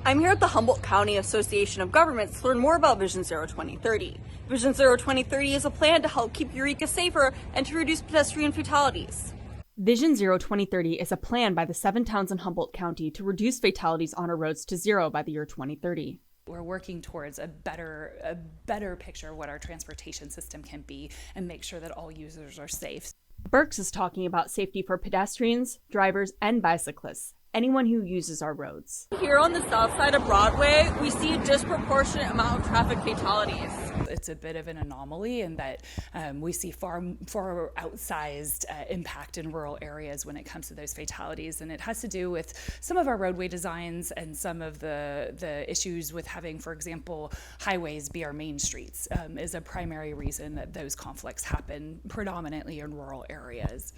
I'm here at the Humboldt County Association of Governments to learn more about Vision Zero 2030. Vision Zero 2030 is a plan to help keep Eureka safer and to reduce pedestrian fatalities. Vision Zero 2030 is a plan by the 7 towns in Humboldt County to reduce fatalities on our roads to zero by the year 2030. We're working towards a better picture of what our transportation system can be and make sure that all users are safe. Burks is talking about safety for pedestrians, drivers, and bicyclists, anyone who uses our roads. Here on the south side of Broadway, we see a disproportionate amount of traffic fatalities. It's a bit of an anomaly in that we see far outsized impact in rural areas when it comes to those fatalities, and it has to do with some of our roadway designs and some of the issues with having, for example, highways be our main streets is a primary reason that those conflicts happen predominantly in rural areas.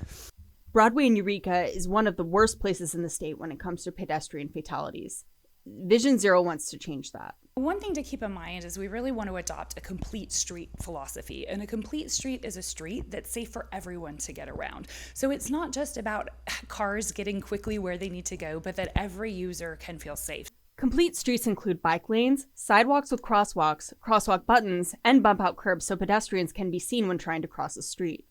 Broadway in Eureka is one of the worst places in the state when it comes to pedestrian fatalities. Vision Zero wants to change that. One thing to keep in mind is we really want to adopt a complete street philosophy. And a complete street is a street that's safe for everyone to get around. So it's not just about cars getting quickly where they need to go, but that every user can feel safe. Complete streets include bike lanes, sidewalks with crosswalks, crosswalk buttons, and bump-out curbs so pedestrians can be seen when trying to cross the street.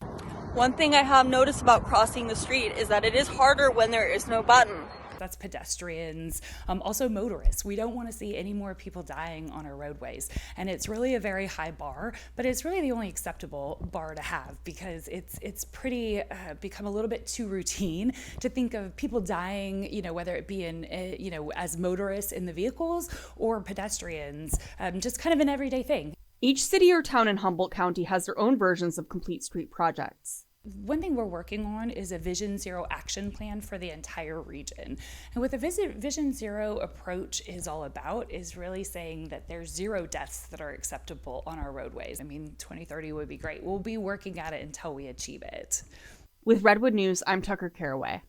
One thing I have noticed about crossing the street is that it is harder when there is no button. That's pedestrians, also motorists. We don't want to see any more people dying on our roadways. And it's really a very high bar, but it's really the only acceptable bar to have because it's pretty become a little bit too routine to think of people dying, whether it be in, as motorists in the vehicles or pedestrians, just kind of an everyday thing. Each city or town in Humboldt County has their own versions of complete street projects. One thing we're working on is a Vision Zero action plan for the entire region. And what the Vision Zero approach is all about is really saying that there's 0 deaths that are acceptable on our roadways. 2030 would be great. We'll be working at it until we achieve it. With Redwood News, I'm Tucker Caraway.